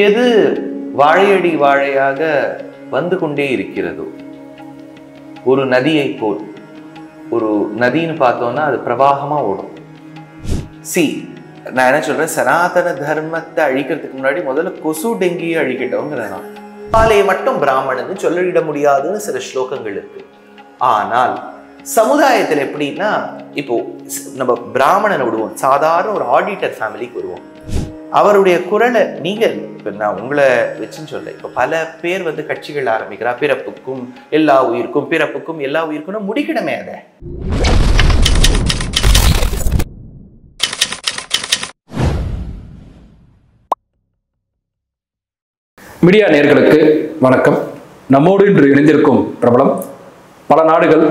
எது வாழையடி வாழையாக வந்து கொண்டே இருக்கிறதோ, ஒரு நதியை போல். ஒரு நதின்னு பார்த்தோம்னா அது பிரவாகமா ஓடும். நான் என்ன சொல்றேன், சனாதன தர்மத்தை அழிக்கிறதுக்கு முன்னாடி முதல்ல கொசு டெங்கியை அழிக்கட்டோங்கிறேன். பாலையை மட்டும் பிராமணன்னு சொல்லிட முடியாதுன்னு சில ஸ்லோகங்கள் இருக்கு. ஆனால் சமுதாயத்தில் எப்படின்னா, இப்போ நம்ம பிராமணனை விடுவோம், சாதாரண ஒரு ஆடிட்டர் ஃபேமிலிக்கு வருவோம். அவருடைய குரலை நீங்கள், இப்போ நான் உங்களை வச்சுன்னு சொல்ல, இப்போ பல பேர் வந்து கட்சிகள் ஆரம்பிக்கிறா, பிறப்புக்கும் எல்லா உயிருக்கும், பிறப்புக்கும் எல்லா உயிருக்கும் முடிக்கணுமே. அதை மீடியா நேயர்களுக்கு வணக்கம். நம்மோடு இன்று இணைந்திருக்கும் பிரபலம், பல நாடுகள்,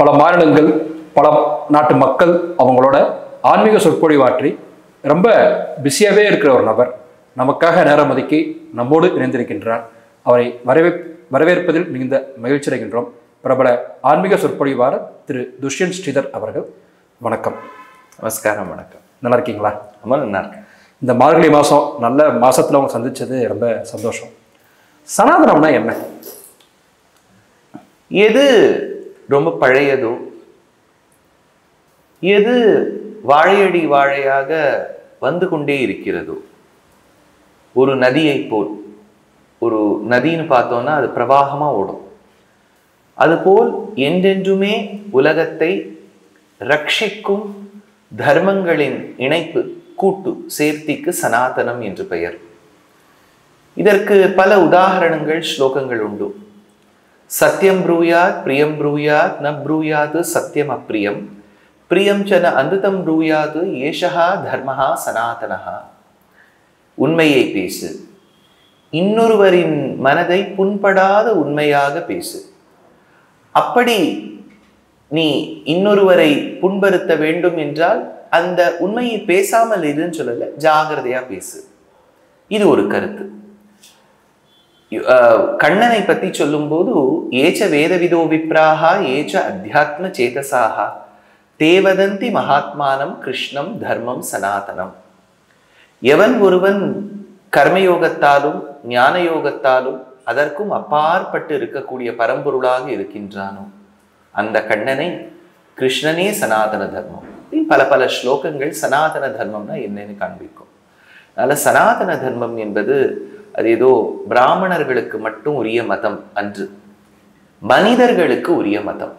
பல மாநிலங்கள், பல நாட்டு மக்கள் அவங்களோட ஆன்மீக சொற்பொழிவாற்றி ரொம்ப பிஸியாகவே இருக்கிற ஒரு நபர் நமக்காக நேரம் ஒதுக்கி நம்மோடு இணைந்திருக்கின்றார். அவரை வரவேற்பதில் மிகுந்த மகிழ்ச்சி அடைகின்றோம். பிரபல ஆன்மீக சொற்பொழிவாளர் திரு துஷ்யந்த் ஸ்ரீதர் அவர்கள், வணக்கம். நமஸ்காரம். வணக்கம். நல்லா இருக்கீங்களா? ரொம்ப நல்லா இருக்கேன். இந்த மார்கழி மாதம் நல்ல மாதத்தில் அவங்க சந்தித்தது ரொம்ப சந்தோஷம். சனாதனம்னா என்ன? எது ரொம்ப பழையதோ, எது வாழையடி வாழையாக வந்து கொண்டே இருக்கிறதோ, ஒரு நதியை போல். ஒரு நதின்னு பார்த்தோம்னா அது பிரவாகமா ஓடும். அதுபோல் என்றென்றுமே உலகத்தை ரட்சிக்கும் தர்மங்களின் இணைப்பு, கூட்டு சேர்த்திக்கு சனாதனம் என்று பெயர். இதற்கு பல உதாரணங்கள், ஸ்லோகங்கள் உண்டு. சத்யம் ப்ரூயாத் பிரியம் ப்ரூயாத் ந ப்ரூயாது சத்யம் அப்ரியம் பிரியம் சன அந்துதம் ப்ரூயாது ஏஷா தர்மஹா சனாதனஹா. உண்மையை பேசு, இன்னொருவரின் மனதை புண்படாத உண்மையாக பேசு. அப்படி நீ இன்னொருவரை புண்படுத்த வேண்டும் என்றால் அந்த உண்மையை பேசாமல் இருன்னு சொல்லல, ஜாகிரதையா பேசு. இது ஒரு கருத்து. கண்ணனை பத்தி சொல்லும் போது, ஏச்ச வேதவிதோ விப்ராஹா ஏச்ச அத்தியாத்ம சேதசாஹா தேவதந்தி மகாத்மானம் கிருஷ்ணம் தர்மம் சனாதனம். எவன் ஒருவன் கர்மயோகத்தாலும் ஞான யோகத்தாலும் அதற்கும் அப்பாற்பட்டு இருக்கக்கூடிய பரம்பொருளாக இருக்கின்றானோ அந்த கண்ணனை கிருஷ்ணனே சனாதன தர்மம். பல பல ஸ்லோகங்கள் சனாதன தர்மம்னா என்னன்னு காண்பிக்கும். அதனால சனாதன தர்மம் என்பது அது ஏதோ பிராமணர்களுக்கு மட்டும் உரிய மதம் அன்று, மனிதர்களுக்கு உரிய மதம்.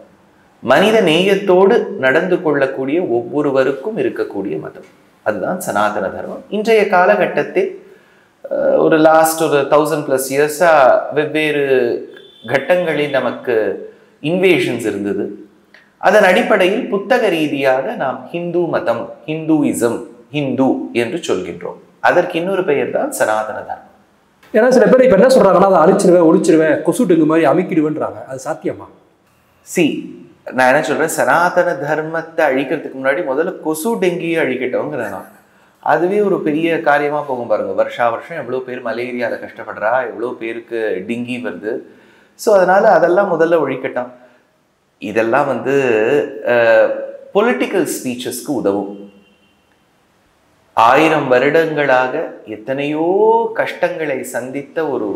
மனித நேயத்தோடு நடந்து கொள்ளக்கூடிய ஒவ்வொருவருக்கும் இருக்கக்கூடிய மதம், அதுதான் சனாதன தர்மம். இன்றைய காலகட்டத்தில் ஒரு லாஸ்ட் ஒரு 1000+ இயர்ஸா வெவ்வேறு கட்டங்களில் நமக்கு இன்வேஷன்ஸ் இருந்தது. அதன் அடிப்படையில் புத்தக ரீதியாக நாம் ஹிந்து மதம், ஹிந்துயிசம், ஹிந்து என்று சொல்கின்றோம். அதற்கு இன்னொரு பெயர் தான் சனாதன தர்மம். ஏன்னா சில பேர் இப்ப என்ன சொல்றாங்கன்னா, அதை அழிச்சிருவேன், ஒழிச்சிருவேன், கொசு டெங்கு மாதிரி அமைக்கிடுவேன்றாங்க. அது சாத்தியமா? நான் என்ன சொல்றேன், சனாதன தர்மத்தை அழிக்கிறதுக்கு முன்னாடி முதல்ல கொசு டெங்கியை அழிக்கட்டோங்கிறேன். அதுவே ஒரு பெரிய காரியமா போகும் பாருங்க. வருஷா வருஷம் எவ்வளோ பேர் மலேரியால கஷ்டப்படுறா, எவ்வளோ பேருக்கு டெங்கி வருது. ஸோ அதனால அதெல்லாம் முதல்ல ஒழிக்கட்டும். இதெல்லாம் வந்து பொலிட்டிக்கல் ஸ்பீச்சஸ்க்கு உதவும். 1000 வருடங்களாக எத்தனையோ கஷ்டங்களை சந்தித்த ஒரு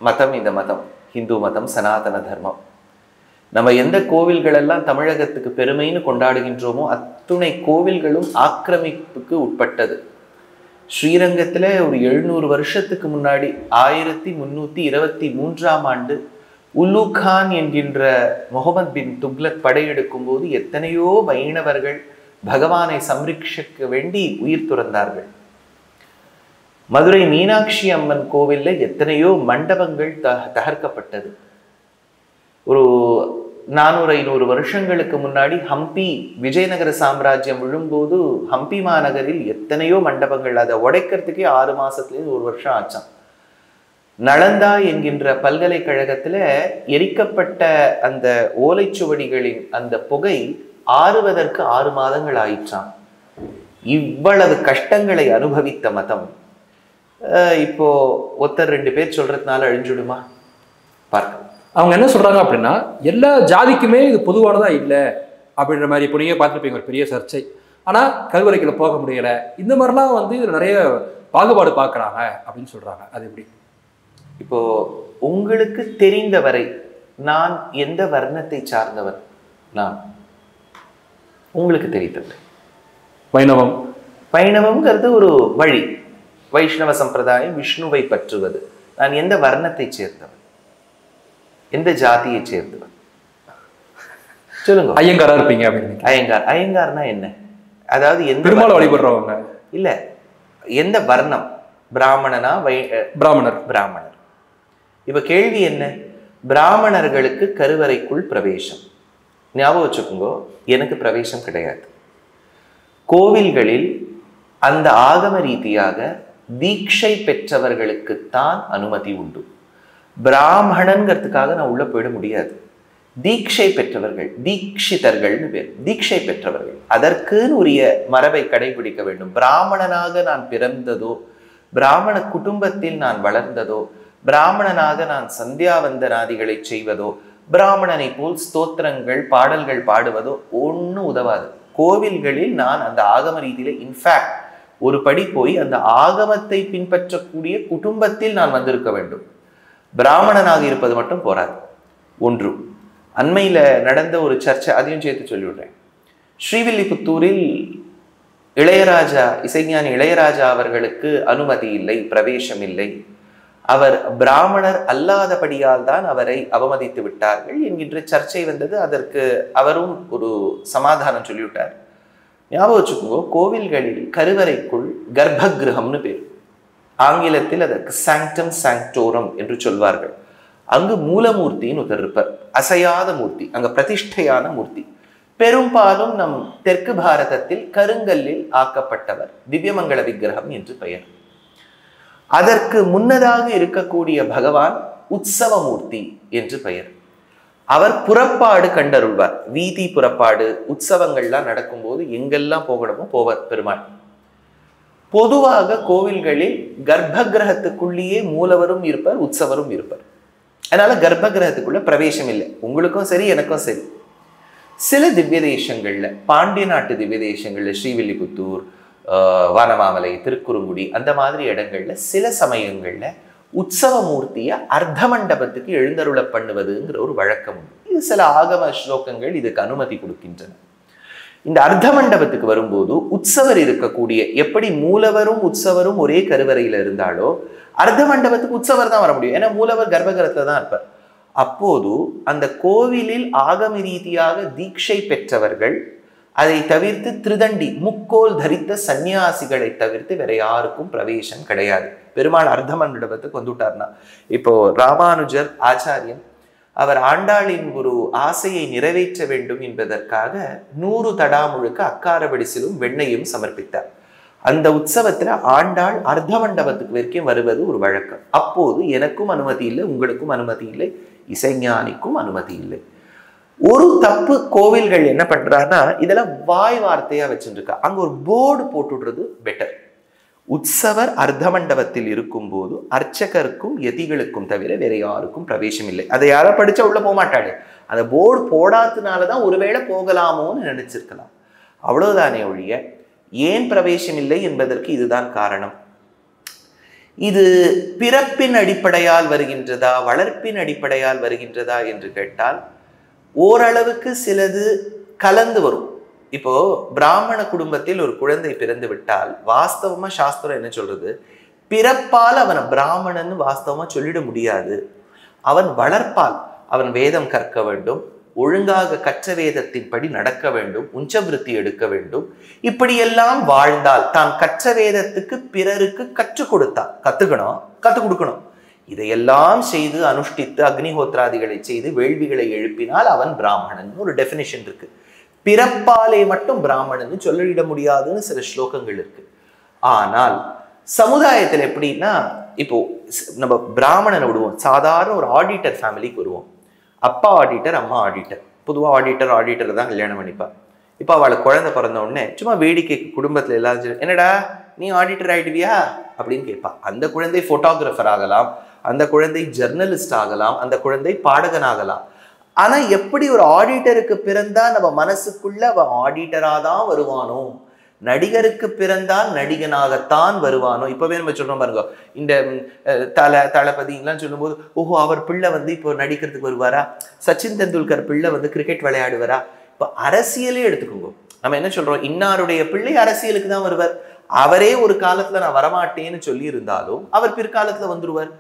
மதம் இந்த மதம், ஹிந்து மதம், சனாதன தர்மம். நம்ம எந்த கோவில்கள் எல்லாம் தமிழகத்துக்கு பெருமைன்னு கொண்டாடுகின்றோமோ அத்துணை கோவில்களும் ஆக்கிரமிப்புக்கு உட்பட்டது. ஸ்ரீரங்கத்தில் ஒரு 700 வருஷத்துக்கு முன்னாடி 1323ஆம் ஆண்டு உல்லு கான் என்கின்ற முகமது பின் துக்லக் படையெடுக்கும் போது எத்தனையோ வைணவர்கள் பகவானை சம்ரட்சிக்க வேண்டி உயிர் துறந்தார்கள். மதுரை மீனாட்சி அம்மன் கோவில்ல எத்தனையோ மண்டபங்கள் தகர்க்கப்பட்டது. ஒரு 400-500 வருஷங்களுக்கு முன்னாடி ஹம்பி விஜயநகர சாம்ராஜ்யம் விழும்போது ஹம்பி மாநகரில் எத்தனையோ மண்டபங்கள், அதை உடைக்கிறதுக்கே 6 மாசத்துலேருந்து 1 வருஷம் ஆச்சான். நளந்தா என்கின்ற பல்கலைக்கழகத்துல எரிக்கப்பட்ட அந்த ஓலைச்சுவடிகளின் அந்த புகை ஆறுவதற்கு 6 மாதங்கள் ஆயிற்றான். இவ்வளவு கஷ்டங்களை அனுபவித்த மதம் இப்போ ஒருத்தர் 2 பேர் சொல்றதுனால அழிஞ்சுடுமா? பார்க்கலாம். அவங்க என்ன சொல்றாங்க அப்படின்னா, எல்லா ஜாதிக்குமே இது பொதுவானதா இல்லை அப்படின்ற மாதிரி. இப்போ நீங்க பார்த்துருப்பீங்க ஒரு பெரிய சர்ச்சை. ஆனால் கருவறைக்குள்ள போக முடியலை. இந்த மாதிரிலாம் வந்து இதில் நிறைய பாகுபாடு பார்க்குறாங்க அப்படின்னு சொல்கிறாங்க. அது எப்படி? இப்போ உங்களுக்கு தெரிந்தவரை நான் எந்த வர்ணத்தை சார்ந்தவர்? நான் உங்களுக்கு தெரிந்தது வைணவம். வைணவம்ங்கிறது ஒரு வழி, வைஷ்ணவ சம்பிரதாயம், விஷ்ணுவை பற்றுவது. நான் எந்த வர்ணத்தை சேர்ந்தவன், எந்த ஜாதியை சேர்ந்தவன் சொல்லுங்க. ஐயங்காரா இருப்பீங்க அப்படின்னு. ஐயங்கார். ஐயங்கார்னா என்ன? அதாவது எந்த பெருமாளை வழிபடுறவங்க இல்ல, எந்த வர்ணம்? பிராமணனா? பிராமணர். பிராமணர். இப்ப கேள்வி என்ன? பிராமணர்களுக்கு கருவறைக்குள் பிரவேசம். ஞாபகம் வச்சுக்கோங்க, எனக்கு பிரவேசம் கிடையாது. கோவில்களில் அந்த ஆகம ரீதியாக தீட்சை பெற்றவர்களுக்குத்தான் அனுமதி உண்டு. பிராமணன்கிறதுக்காக நான் உள்ள போயிட முடியாது. தீட்சை பெற்றவர்கள், தீட்சிதர்கள்னு பேர், தீட்சை பெற்றவர்கள், அதற்குன்னு உரிய மரபை கடைபிடிக்க வேண்டும். பிராமணனாக நான் பிறந்ததோ, பிராமண குடும்பத்தில் நான் வளர்ந்ததோ, பிராமணனாக நான் சந்தியாவந்தனாதிகளை செய்வதோ, பிராமணனை போல் ஸ்தோத்திரங்கள் பாடல்கள் பாடுவதோ ஒன்றும் உதவாது. கோவில்களில் நான் அந்த ஆகம ரீதியில இன்ஃபேக்ட் ஒரு படி போய் அந்த ஆகமத்தை பின்பற்றக்கூடிய குடும்பத்தில் நான் வந்திருக்க வேண்டும். பிராமணனாக இருப்பது மட்டும் போராது. ஒன்று, அண்மையில நடந்த ஒரு சர்ச்சை, அதையும் சேர்த்து சொல்லிவிடுறேன். ஸ்ரீவில்லிபுத்தூரில் இளையராஜா, இசைஞானி இளையராஜா அவர்களுக்கு அனுமதி இல்லை, பிரவேசம் இல்லை. அவர் பிராமணர் அல்லாதபடியால் தான் அவரை அவமதித்து விட்டார்கள் என்கின்ற சர்ச்சை வந்தது. அதற்கு அவரும் ஒரு சமாதானம் சொல்லிவிட்டார். ஞாபகம் வச்சுக்கோங்க, கோவில்களில் கருவறைக்குள் கர்ப்பகிரகம்னு பேர், ஆங்கிலத்தில் அதற்கு சாங்டம் சாங்டோரம் என்று சொல்வார்கள். அங்கு மூலமூர்த்தின்னு ஒருத்தர் இருப்பார், அசையாத மூர்த்தி, அங்க பிரதிஷ்டையான மூர்த்தி. பெரும்பாலும் நம் தெற்கு பாரதத்தில் கருங்கல்லில் ஆக்கப்பட்டவர், திவ்யமங்கள விக்கிரகம் என்று பெயர். அதற்கு முன்னதாக இருக்கக்கூடிய பகவான் உற்சவமூர்த்தி என்று பெயர். அவர் புறப்பாடு கண்டருள்வார், வீதி புறப்பாடு, உற்சவங்கள்லாம் நடக்கும்போது எங்கெல்லாம் போகணுமோ போவார் பெருமாள். பொதுவாக கோவில்களில் கர்ப்ப கிரகத்துக்குள்ளேயே மூலவரும் இருப்பார், உற்சவரும் இருப்பார். அதனால கர்ப்ப கிரகத்துக்குள்ள பிரவேசம் இல்லை, உங்களுக்கும் சரி எனக்கும் சரி. சில திவ்ய தேசங்கள்ல, பாண்டிய நாட்டு திவ்ய தேசங்கள்ல, ஸ்ரீவில்லிபுத்தூர், வானமாமலை, திருக்குறுங்குடி, அந்த மாதிரி இடங்கள்ல சில சமயங்கள்ல உற்சவ மூர்த்தியை அர்த்த மண்டபத்துக்கு எழுந்தருள பண்ணுவதுங்கிற ஒரு வழக்கம் உண்டு. இது சில ஆகம ஸ்லோகங்கள் இதுக்கு அனுமதி கொடுக்கின்றன. இந்த அர்த்த மண்டபத்துக்கு வரும்போது உற்சவர் இருக்கக்கூடிய, எப்படி மூலவரும் உற்சவரும் ஒரே கருவறையில இருந்தாலோ அர்த்த மண்டபத்துக்கு உற்சவர் தான் வர முடியும். ஏன்னா மூலவர் கர்ப்பகிரகத்துல தான் இருப்பார். அப்போது அந்த கோவிலில் ஆகம ரீதியாக தீட்சை பெற்றவர்கள், அதை தவிர்த்து திருதண்டி முக்கோல் தரித்த சன்னியாசிகளை தவிர்த்து வேற யாருக்கும் பிரவேசம் கிடையாது. பெருமாள் அர்த்த மண்டபத்துக்கு வந்துட்டார்னா, இப்போ ராமானுஜர் ஆச்சாரியன் அவர் ஆண்டாளின் ஒரு ஆசையை நிறைவேற்ற வேண்டும் என்பதற்காக 100 தடா முழுக்க அக்காரவடிசிலும் வெண்ணையும் சமர்ப்பித்தார். அந்த உற்சவத்துல ஆண்டாள் அர்த்த மண்டபத்துக்கு வரைக்கும் வருவது ஒரு வழக்கம். அப்போது எனக்கும் அனுமதி இல்லை, உங்களுக்கும் அனுமதி இல்லை, இசைஞானிக்கும் அனுமதி இல்லை. ஒரு தப்பு கோவில்கள் என்ன பண்றாருன்னா, இதெல்லாம் வாய் வார்த்தையா வச்சுருக்கா. அங்க ஒரு போர்டு போட்டுடுறது பெட்டர். உற்சவர் அர்த்த மண்டபத்தில் இருக்கும் போது அர்ச்சகருக்கும் யதிகளுக்கும் தவிர வேற யாருக்கும் பிரவேசம் இல்லை. அதை யாரா படிச்சா உள்ள போக மாட்டாளே, அந்த போர்டு போடாததுனாலதான் ஒருவேளை போகலாமோன்னு நினைச்சிருக்கலாம். அவ்வளவுதானே ஒழிய ஏன் பிரவேசம் இல்லை என்பதற்கு இதுதான் காரணம். இது பிறப்பின் அடிப்படையால் வருகின்றதா, வளர்ப்பின் அடிப்படையால் வருகின்றதா என்று கேட்டால் ஓரளவுக்கு சிலது கலந்து வரும். இப்போ பிராமண குடும்பத்தில் ஒரு குழந்தை பிறந்து விட்டால் வாஸ்தவமா சாஸ்திரம் என்ன சொல்றது, பிறப்பால் அவனை பிராமணன்னு வாஸ்தவமா சொல்லிட முடியாது. அவன் வளர்ப்பால், அவன் வேதம் கற்க வேண்டும், ஒழுங்காக கற்ற வேதத்தின் படி நடக்க வேண்டும், உஞ்சவிருத்தி எடுக்க வேண்டும். இப்படியெல்லாம் வாழ்ந்தால், தான் கற்ற வேதத்துக்கு பிறருக்கு கற்றுக் கொடுத்தால், கற்றுக் கொடுக்கணும். இதையெல்லாம் செய்து அனுஷ்டித்து அக்னிஹோத்ராதிகளை செய்து வேள்விகளை எழுப்பினால் அவன் பிராமணன் ஒரு டெஃபினிஷன் இருக்கு. பிறப்பாலே மட்டும் பிராமணன் சொல்லிட முடியாதுன்னு சில ஸ்லோகங்கள் இருக்கு. ஆனால் சமுதாயத்தில் எப்படின்னா, இப்போ நம்ம பிராமணனை விடுவோம், சாதாரண ஒரு ஆடிட்டர் ஃபேமிலிக்கு வருவோம். அப்பா ஆடிட்டர், அம்மா ஆடிட்டர். பொதுவாக ஆடிட்டர் தான் கல்யாணம் பண்ணிப்பா. இப்போ அவளுக்கு குழந்தை பிறந்த உடனே சும்மா வேடிக்கைக்கு குடும்பத்தில் எல்லாரும், என்னடா நீ ஆடிட்டர் ஆயிடுவியா அப்படின்னு கேட்பா. அந்த குழந்தை போட்டோகிராஃபர் ஆகலாம், அந்த குழந்தை ஜெர்னலிஸ்ட் ஆகலாம், அந்த குழந்தை பாடகன் ஆகலாம். ஆனா எப்படி ஒரு ஆடிட்டருக்கு பிறந்தா நம்ம மனசுக்குள்ள அவன் ஆடிட்டரா தான் வருவானோ, நடிகருக்கு பிறந்தால் நடிகனாகத்தான் வருவானோ. இப்பவே நம்ம சொல்றோம் பாருங்க, இந்த தளபதிலாம் சொல்லும்போது ஓஹோ அவர் பிள்ளை வந்து இப்போ நடிக்கிறதுக்கு வருவாரா, சச்சின் தெண்டுல்கர் பிள்ளை வந்து கிரிக்கெட் விளையாடுவாரா. இப்போ அரசியலே எடுத்துக்கோங்க, நம்ம என்ன சொல்றோம், இன்னாருடைய பிள்ளை அரசியலுக்கு தான் வருவார், அவரே ஒரு காலத்துல நான் வரமாட்டேன்னு சொல்லி இருந்தாலும் அவர் பிற்காலத்துல வந்துருவார்.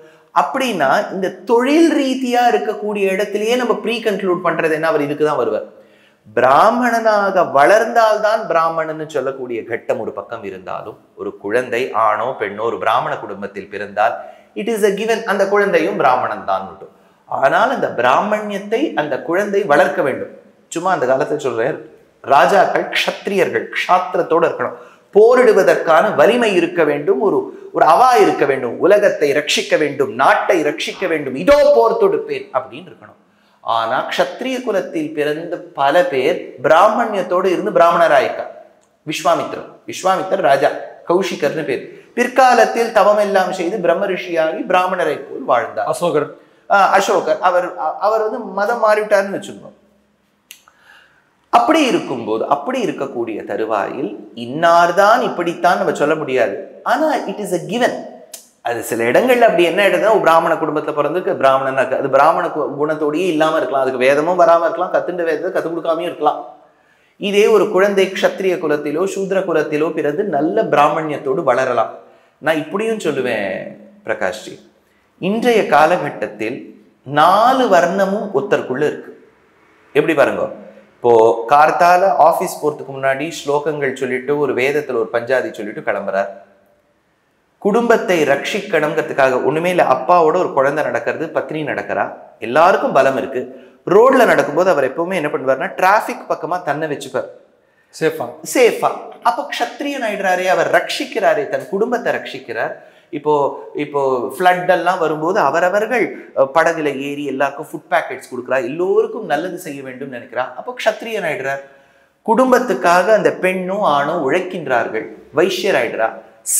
அப்படின்னா இந்த தொழில் ரீதியா இருக்கக்கூடிய இடத்திலேயே நம்ம ப்ரீ கன்க்ளூட் பண்றது என்ன, அவர் இதுக்கு தான் வருவார். பிராமணனாக வளர்ந்தால்தான் பிராமணன்னு சொல்லக்கூடிய கட்டம் ஒரு பக்கம் இருந்தாலும், ஒரு குழந்தை ஆணோ பெண்ணோ ஒரு பிராமண குடும்பத்தில் பிறந்தால் இட் இஸ் அ கிவன், அந்த குழந்தையும் பிராமணன் தான் மட்டும். ஆனால் அந்த பிராமணியத்தை அந்த குழந்தை வளர்க்க வேண்டும். சும்மா அந்த காலத்தை சொல்றேன், ராஜாக்கள் க்ஷத்ரியர்கள், க்ஷாத்திரத்தோடு இருக்கணும், போரிடுவதற்கான வலிமை இருக்க வேண்டும், ஒரு அவா இருக்க வேண்டும், உலகத்தை ரட்சிக்க வேண்டும், நாட்டை ரட்சிக்க வேண்டும், இதோ போர் தொடுப்பேன் அப்படின்னு இருக்கணும். ஆனா க்ஷத்ரிய குலத்தில் பிறந்த பல பேர் பிராமணியத்தோடு இருந்து பிராமணராயிருக்கார். விஸ்வாமித்திரர் ராஜா, கௌஷிகர்னு பேர். பிற்காலத்தில் தவம் எல்லாம் செய்து பிரம்ம ரிஷியாகி பிராமணரை போல் வாழ்ந்தார். அசோகர் அவர் வந்து மதம் மாறிவிட்டார்னு வச்சுக்கணும். அப்படி இருக்கும்போது, அப்படி இருக்கக்கூடிய தருவாயில் இன்னார்தான் இப்படித்தான் நம்ம சொல்ல முடியாது. ஆனா இட் இஸ் அ கிவன். அது சில இடங்கள்ல அப்படி என்ன எடுத்தா, பிராமண குடும்பத்துல பிறந்துக்கு பிராமணனா இருக்கு, அது பிராமண குணத்தோடயே இல்லாம இருக்கலாம், அதுக்கு வேதமும் வராம இருக்கலாம், கத்துண்ட வேதத்தை கத்துக் கொடுக்காமையும் இருக்கலாம். இதே ஒரு குழந்தை க்ஷத்ரிய குலத்திலோ சூத்ர குலத்திலோ பிறந்து நல்ல பிராமணியத்தோடு வளரலாம். நான் இப்படியும் சொல்லுவேன் பிரகாஷ்ஜி, இன்றைய காலகட்டத்தில் 4 வர்ணமும் ஒருத்தருக்குள்ள இருக்கு. எப்படி பாருங்க, இப்போ கார்த்தால ஆபீஸ் போறதுக்கு முன்னாடி ஸ்லோகங்கள் சொல்லிட்டு ஒரு வேதத்துல ஒரு பஞ்சாதி சொல்லிட்டு கிளம்புறார். குடும்பத்தை ரட்சிக்கணுங்கிறதுக்காக ஒண்ணுமே இல்லை, அப்பாவோட ஒரு குழந்தை நடக்கிறது, பத்னி நடக்கிறா, எல்லாருக்கும் பலம் இருக்கு. ரோட்ல நடக்கும்போது அவர் எப்பவுமே என்ன பண்ணுவார்னா டிராபிக் பக்கமா தன்னை வச்சுப்பார், சேஃபா. அப்போ க்ஷத்ரியன் ஆயிடுறாரே, அவர் ரட்சிக்கிறாரே, தன் குடும்பத்தை ரட்சிக்கிறார். இப்போ ஃப்ளட் எல்லாம் வரும்போது அவரவர்கள் படகுல ஏறி எல்லாருக்கும் ஃபுட் பேக்கெட்ஸ் கொடுக்குறா, எல்லோருக்கும் நல்லது செய்ய வேண்டும் நினைக்கிறா. அப்போ க்ஷத்ரியன் ஆயிடுறார். குடும்பத்துக்காக அந்த பெண்ணும் ஆணும் உழைக்கின்றார்கள், வைஷ்யர் ஆயிடுறா.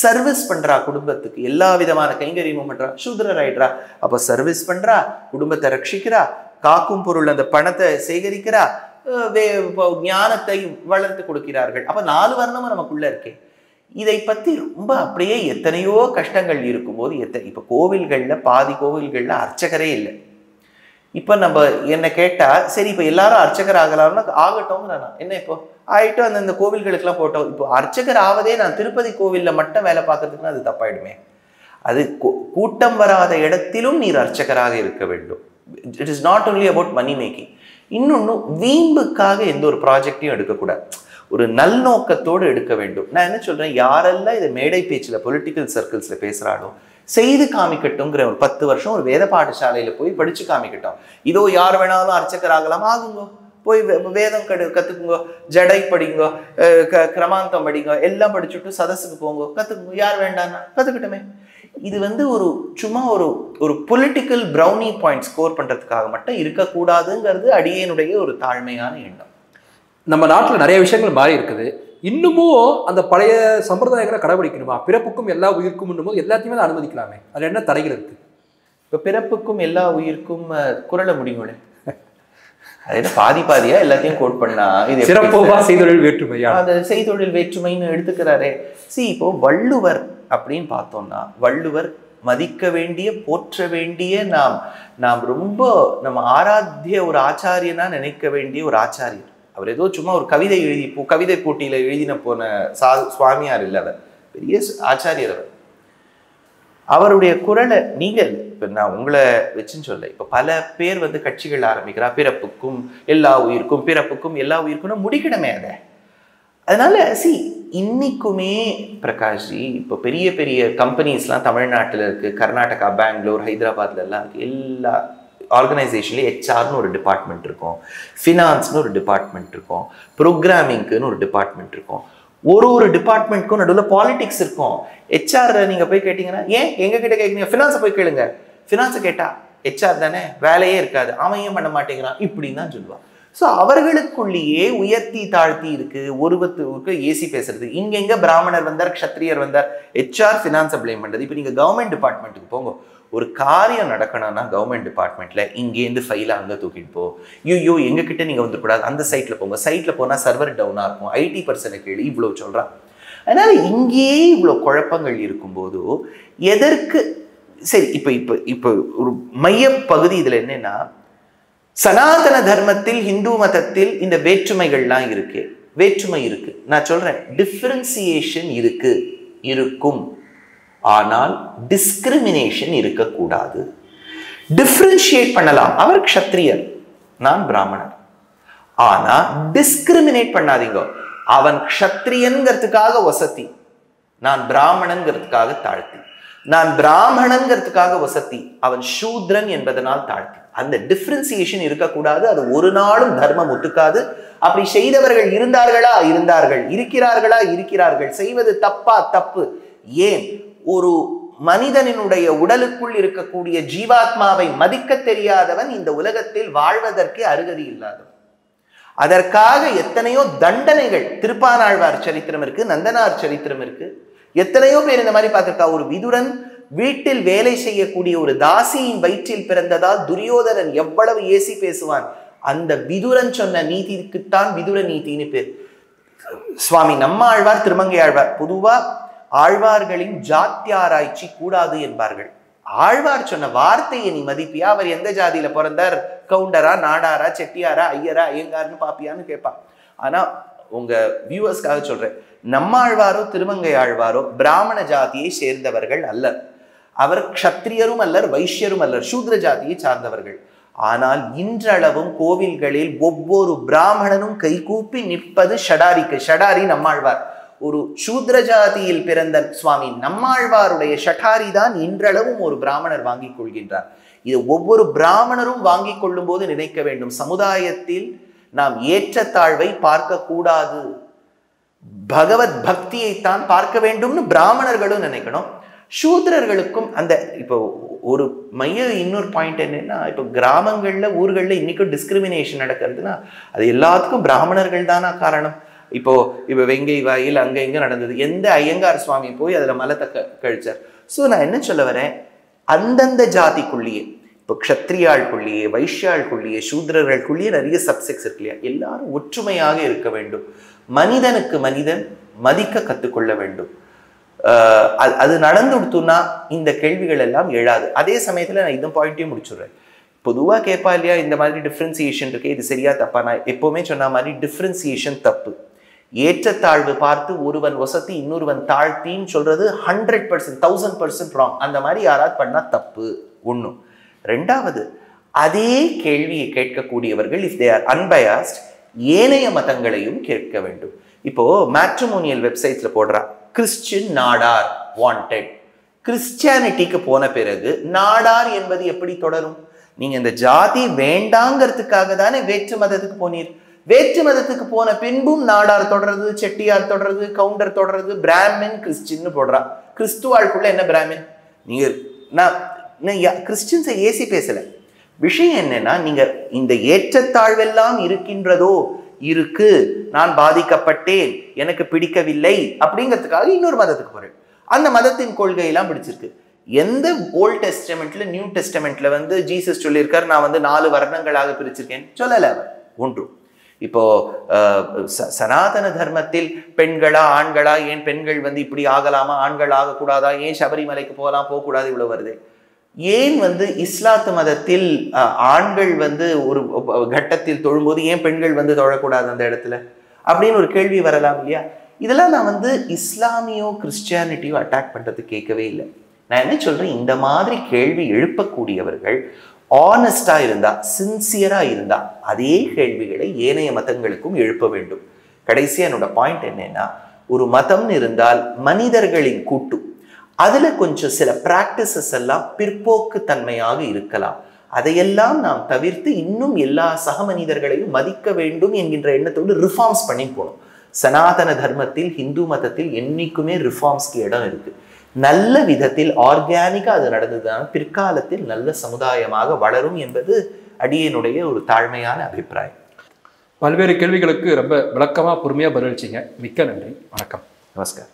சர்வீஸ் பண்றா, குடும்பத்துக்கு எல்லா விதமான கைங்கரியமும் பண்றா, சூத்ரர் ஆயிடுறா. அப்ப சர்வீஸ் பண்றா, குடும்பத்தை ரட்சிக்கிறா, காக்கும் பொருள் அந்த பணத்தை சேகரிக்கிறா, ஞானத்தை வளர்த்து கொடுக்கிறார்கள். அப்ப 4 வர்ணமும் நமக்குள்ள இருக்கே. இதை பத்தி ரொம்ப அப்படியே எத்தனையோ கஷ்டங்கள் இருக்கும்போது இப்ப கோவில்கள்ல பாதி கோவில்கள்ல அர்ச்சகரே இல்லை. இப்ப நம்ம என்ன கேட்டா, சரி இப்ப எல்லாரும் அர்ச்சகர் ஆகலாம்னா ஆகட்டும், என்ன இப்போ ஆயிட்டு அந்த கோவில்களுக்கெல்லாம் போட்டோம். இப்போ அர்ச்சகர் ஆவதே நான் திருப்பதி கோவில்ல மட்டும் வேலை பார்க்கறதுக்குன்னா அது தப்பாயிடுமே. அது கூட்டம் வராத இடத்திலும் நீர் அர்ச்சகராக இருக்க வேண்டும். It is not only about money making. இன்னொன்னு, வீம்புக்காக எந்த ஒரு ப்ராஜெக்டையும் எடுக்கக்கூடாது, ஒரு நல்நோக்கத்தோடு எடுக்க வேண்டும். நான் என்ன சொல்றேன், யாரெல்லாம் இதை மேடை பேச்சுல பொலிட்டிக்கல் சர்க்கிள்ஸ்ல பேசுறாளோ செய்து காமிக்கட்டும்ங்கிற ஒரு 10 வருஷம் ஒரு வேத பாடசாலையில போய் படிச்சு காமிக்கட்டும். இதோ யார் வேணாலும் அர்ச்சகர் ஆகலாம், ஆகுங்க, போய் வேதம் கத்துக்குங்க, ஜடை படிங்க, கிரமாந்தம் படிங்க, எல்லாம் படிச்சுட்டு சதஸுக்கு போங்க, கத்துக்குங்க, யார் வேண்டாம்னா கத்துக்கிட்டுமே. இது வந்து சும்மா ஒரு பொலிட்டிக்கல் ப்ரௌனி பாயிண்ட் ஸ்கோர் பண்றதுக்காக மட்டும் இருக்கக்கூடாதுங்கிறது அடியேனுடைய ஒரு தாழ்மையான எண்ணம். நம்ம நாட்டில் நிறைய விஷயங்கள் மாறி இருக்குது, இன்னமும் அந்த பழைய சம்பிரதாயங்களை கடைபிடிக்கணுமா? பிறப்புக்கும் எல்லா உயிர்க்கும் போது எல்லாத்தையுமே தான் அனுமதிக்கலாமே, அதுல என்ன தடைகள் இருக்கு? இப்போ பிறப்புக்கும் எல்லா உயிர்க்கும் குரல முடியுங்களே, அது பாதியா எல்லாத்தையும் கோட் பண்ணா இது சிறப்பா செய்தொழில் வேற்றுமையா, அந்த செய்தொழில் வேற்றுமைன்னு எடுத்துக்கிறாரே. இப்போ வள்ளுவர் அப்படின்னு பார்த்தோம்னா, வள்ளுவர் மதிக்க வேண்டிய போற்ற வேண்டிய நாம் ரொம்ப நம்ம ஆராத்திய ஒரு ஆச்சாரியனா நினைக்க வேண்டிய ஒரு ஆச்சாரியர். அவர் ஏதோ சும்மா ஒரு கவிதை கவிதை போட்டியில எழுதின போன சுவாமியார் இல்லை, அவர் பெரிய ஆச்சாரியர். அவருடைய குரலை நீங்கள் இப்ப நான் உங்களை வச்சுன்னு சொல்ல, இப்ப பல பேர் வந்து கட்சிகள் ஆரம்பிக்கிறா, பிறப்புக்கும் எல்லா உயிருக்கும், பிறப்புக்கும் எல்லா உயிருக்கும் முடிக்கிடமே அதை. அதனால இன்னைக்குமே பிரகாஷ்ஜி, இப்போ பெரிய பெரிய கம்பெனிஸ்லாம் தமிழ்நாட்டில் இருக்கு, கர்நாடகா, பெங்களூர், ஹைதராபாத்ல எல்லாம் இருக்கு. எல்லா ஆர்கனைசேஷன்லேயும் ஹெச்ஆர்னு ஒரு டிபார்ட்மெண்ட் இருக்கும், ஃபினான்ஸ்னு ஒரு டிபார்ட்மெண்ட் இருக்கும், ப்ரோக்ராமிங்க்குன்னு ஒரு டிபார்ட்மெண்ட் இருக்கும். ஒரு டிபார்ட்மெண்ட்க்கும் நடுவில் பாலிடிக்ஸ் இருக்கும். ஹெச்ஆர் நீங்க போய் கேட்டீங்கன்னா, ஏன் எங்க கிட்ட கேட்குறீங்க, ஃபினான்ஸை போய் கேளுங்க. ஃபினான்ஸை கேட்டா ஹெச்ஆர் தானே, வேலையே இருக்காது, அவன் ஏன் பண்ண மாட்டேங்கிறான் இப்படின்னு தான் சொல்லுவான். ஸோ அவர்களுக்குள்ளேயே உயர்த்தி தாழ்த்தி இருக்கு. ஒருவருக்கு ஏசி பேசுறது, இங்கெங்க பிராமணர் வந்தார், க்ஷத்ரியர் வந்தார், ஹெச்ஆர் ஃபினான்ஸை பிளேம் பண்றது. இப்போ நீங்க கவர்மெண்ட் டிபார்ட்மெண்ட்டுக்கு போங்க, ஒரு காரியம் நடக்கணும்னா கவர்மெண்ட் டிபார்ட்மெண்ட்ல இங்கேருந்து ஃபைலை அங்கே தூக்கிட்டு போ, ஐயோ எங்ககிட்ட நீங்க வந்துடக்கூடாது, அந்த சைட்ல போங்க, சைட்ல போனால் சர்வர் டவுனா இருக்கும், ஐடி பர்சனை கேள்வி, இவ்வளோ சொல்றான். அதனால இங்கேயே இவ்வளவு குழப்பங்கள் இருக்கும்போது எதற்கு சரி இப்ப இப்ப இப்ப ஒரு மைய பகுதி இதுல என்னன்னா, சனாதன தர்மத்தில் இந்து மதத்தில் இந்த வேற்றுமைகள்லாம் இருக்கு, வேற்றுமை இருக்கு. நான் சொல்றேன் டிஃபரன்சியேஷன் இருக்கும், ஆனால் டிஸ்கிரிமினேஷன் இருக்கக்கூடாது. டிஃபரன்ஷியேட் பண்ணலாம், அவர் க்ஷத்ரியர் நான் பிராமணர், ஆனா டிஸ்கிரிமினேட் பண்ணாதீங்க. அவன் க்ஷத்ரியன்கிறதுக்காக வசதி, நான் பிராமணன்கிறதுக்காக தாழ்த்தி, நான் பிராமணன்கிறதுக்காக வசதி, அவன் சூத்ரன் என்பதனால் தாழ்த்தி. அந்த டிஃபரன்சியேஷன் இருக்கக்கூடாது. அது ஒரு நாளும் தர்மம் ஒத்துக்காது. அப்படி செய்தவர்கள் இருந்தார்களா? இருந்தார்கள். இருக்கிறார்களா? இருக்கிறார்கள். செய்வது தப்பா? தப்பு. ஏன்? ஒரு மனிதனினுடைய உடலுக்குள் இருக்கக்கூடிய ஜீவாத்மாவை மதிக்க தெரியாதவன் இந்த உலகத்தில் வாழ்வதற்கு அருகதி இல்லாதவன். அதற்காக எத்தனையோ தண்டனைகள், திருப்பானாழ்வார் சரித்திரம் இருக்கு, நந்தனார் சரித்திரம் இருக்கு, எத்தனையோ பேர் இந்த மாதிரி பார்த்திருக்கா. ஒரு விதுரன் வீட்டில் வேலை செய்யக்கூடிய ஒரு தாசியின் வயிற்றில் பிறந்ததால் துரியோதனன் எவ்வளவு ஏசி பேசுவான். அந்த விதுரன் சொன்ன நீதிக்குத்தான் விதுர நீதினு பேர். சுவாமி நம்மாழ்வார், திருமங்கை ஆழ்வார், பொதுவா ஆழ்வார்களின் ஜாத்தியாராய்ச்சி கூடாது என்பார்கள். ஆழ்வார் சொன்ன வார்த்தையை நீ மதிப்பியா? அவர் எந்த ஜாதியில பிறந்தார்? கவுண்டரா, நாடாரா, செட்டியாரா, ஐயரா, ஐயங்கார்னு பாப்பியான்னு கேட்பான். ஆனா உங்க வியூவர்ஸ்க்காக சொல்றேன், நம்மாழ்வாரோ திருமங்கை ஆழ்வாரோ பிராமண ஜாதியை சேர்ந்தவர்கள் அல்லர். அவர் க்ஷத்ரியரும் அல்லர், வைஷ்யரும் அல்லர், சூத்ர ஜாதியை சார்ந்தவர்கள். ஆனால் இன்றளவும் கோவில்களில் ஒவ்வொரு பிராமணனும் கைகூப்பி நிற்பது ஷடாரிக்கு. ஷடாரி நம்மாழ்வார், ஒரு சூத்ர ஜாதியில் பிறந்த சுவாமி நம்மாழ்வாருடைய ஷடாரி தான் இன்றளவும் ஒரு பிராமணர் வாங்கிக் கொள்கின்றார். இது ஒவ்வொரு பிராமணரும் வாங்கிக் கொள்ளும் போது நினைக்க வேண்டும், சமுதாயத்தில் நாம் ஏற்றத்தாழ்வை பார்க்க கூடாது, பகவத் பக்தியைத்தான் பார்க்க வேண்டும்னு பிராமணர்களும் நினைக்கணும். சூத்ரர்களுக்கும் அந்த இப்போ ஒரு இன்னொரு பாயிண்ட் என்னன்னா, இப்போ கிராமங்கள்ல ஊர்கள்ல இன்னைக்கும் டிஸ்கிரிமினேஷன் நடக்கிறதுனா அது எல்லாத்துக்கும் பிராமணர்கள் தானா காரணம். இப்போ வெங்கை வாயில் அங்க இங்க நடந்தது, எந்த ஐயங்கார் சுவாமி போய் அதுல மலத்தை கழிச்சார். ஸோ நான் என்ன சொல்ல வரேன், அந்தந்த ஜாதிக்குள்ளேயே, இப்போ க்ஷத்ரியாளுக்குள்ளேயே, வைஷ்யாளுக்குள்ளேயே, சூத்ரர்களுக்குள்ளேயே நிறைய சப்செக்ஸ் இருக்கு இல்லையா, எல்லாரும் ஒற்றுமையாக இருக்க வேண்டும். மனிதனுக்கு மனிதன் மதிக்க கற்றுக்கொள்ள வேண்டும். அது நடந்துடுத்துனா இந்த கேள்விகள் எல்லாம் எழாது. அதே சமயத்துல நான் இந்த பாயிண்ட்டையும் முடிச்சுடுறேன். பொதுவாக கேட்பா இல்லையா, இந்த மாதிரி டிஃப்ரென்சியேஷன் இருக்கு, இது சரியா தப்பா? நான் எப்பவுமே சொன்ன மாதிரி டிஃப்ரென்சியேஷன் தப்பு. ஏற்றத்தாழ்வு பார்த்து ஒருவன் வசதி இன்னொருவன் தாழ்த்தின்னு சொல்றது 100%, 1000% ராங். அந்த மாதிரி யாராவது பண்ணா தப்பு. ஒண்ணு. ரெண்டாவது, அதே கேள்வியை கேட்கக்கூடியவர்கள் இஃப் தே ஆர் அன்பயாஸ்ட் ஏனைய மதங்களையும் கேட்க வேண்டும். இப்போ மேட்ரிமோனியல் வெப்சைட்ஸ்ல போடுறா, கிறிஸ்டியன் நாடார் வாண்டட். கிறிஸ்டியானிட்டிக்கு போன பிறகு நாடார் என்பது எப்படி தொடரும்? நீங்க இந்த ஜாதி வேண்டாங்கிறதுக்காக தானே வேற்று மதத்துக்கு போனீர். வேற்று மதத்துக்கு போன பின்பும் நாடார் தொடர்றது, செட்டியார் தொடர்றது, கவுண்டர் தொடர்றது, பிராமின் கிறிஸ்டின்னு போடுறா. கிறிஸ்துவாளுக்குள்ள என்ன பிராமின்? நீங்க நான் கிறிஸ்டியன்ஸை ஏசி பேசல. விஷயம் என்னன்னா, நீங்க இந்த ஏற்றத்தாழ்வெல்லாம் இருக்கின்றதோ, இருக்கு, நான் பாதிக்கப்பட்டேன், எனக்கு பிடிக்கவில்லை அப்படிங்கிறதுக்காக இன்னொரு மதத்துக்கு போறேன். அந்த மதத்தின் கொள்கையெல்லாம் பிடிச்சிருக்கு. எந்த ஓல்ட் டெஸ்டமெண்ட்ல நியூ டெஸ்டமெண்ட்ல ஜீசஸ் சொல்லியிருக்காரு, நான் 4 வர்ணங்களாக பிரிச்சிருக்கேன் சொல்லல அவர். ஒன்று. இப்போ சனாதன தர்மத்தில் பெண்களா ஆண்களா, ஏன் பெண்கள் இப்படி ஆகலாமா, ஆண்கள் ஆகக்கூடாதா, ஏன் சபரிமலைக்கு போகலாம் போகக்கூடாது, இவ்வளவு வருது. ஏன் இஸ்லாத்து மதத்தில் ஆண்கள் ஒரு கட்டத்தில் தொழும்போது ஏன் பெண்கள் தொழக்கூடாது அந்த இடத்துல அப்படின்னு ஒரு கேள்வி வரலாம் இல்லையா? இதெல்லாம் நான் இஸ்லாமியோ கிறிஸ்டியானிட்டியோ அட்டாக் பண்றது கேட்கவே இல்லை. நான் என்ன சொல்றேன், இந்த மாதிரி கேள்வி எழுப்பக்கூடியவர்கள் ஆனஸ்டா இருந்தா, சின்சியரா இருந்தா அதே கேள்விகளை ஏனைய மதங்களுக்கும் எழுப்ப வேண்டும். கடைசியா என்னோட பாயிண்ட் என்னன்னா, ஒரு மதம்னு இருந்தால் மனிதர்களின் கூட்டு, அதுல கொஞ்சம் சில பிராக்டிசஸ் எல்லாம் பிற்போக்கு தன்மையாக இருக்கலாம். அதையெல்லாம் நாம் தவிர்த்து இன்னும் எல்லா சக மனிதர்களையும் மதிக்க வேண்டும் என்கின்ற எண்ணத்தோடு ரிஃபார்ம்ஸ் பண்ணி போகணும். சனாதன தர்மத்தில், ஹிந்து மதத்தில் என்னைக்குமே ரிஃபார்ம்ஸ்க்கு இடம் இருக்கு. நல்ல விதத்தில் ஆர்கானிக்கா அது நடந்ததுதான் பிற்காலத்தில் நல்ல சமுதாயமாக வளரும் என்பது அடியனுடைய ஒரு தாழ்மையான அபிப்பிராயம். பல்வேறு கேள்விகளுக்கு ரொம்ப விளக்கமா பொறுமையா பதிலளிச்சிங்க. மிக்க நன்றி. வணக்கம். நமஸ்காரம்.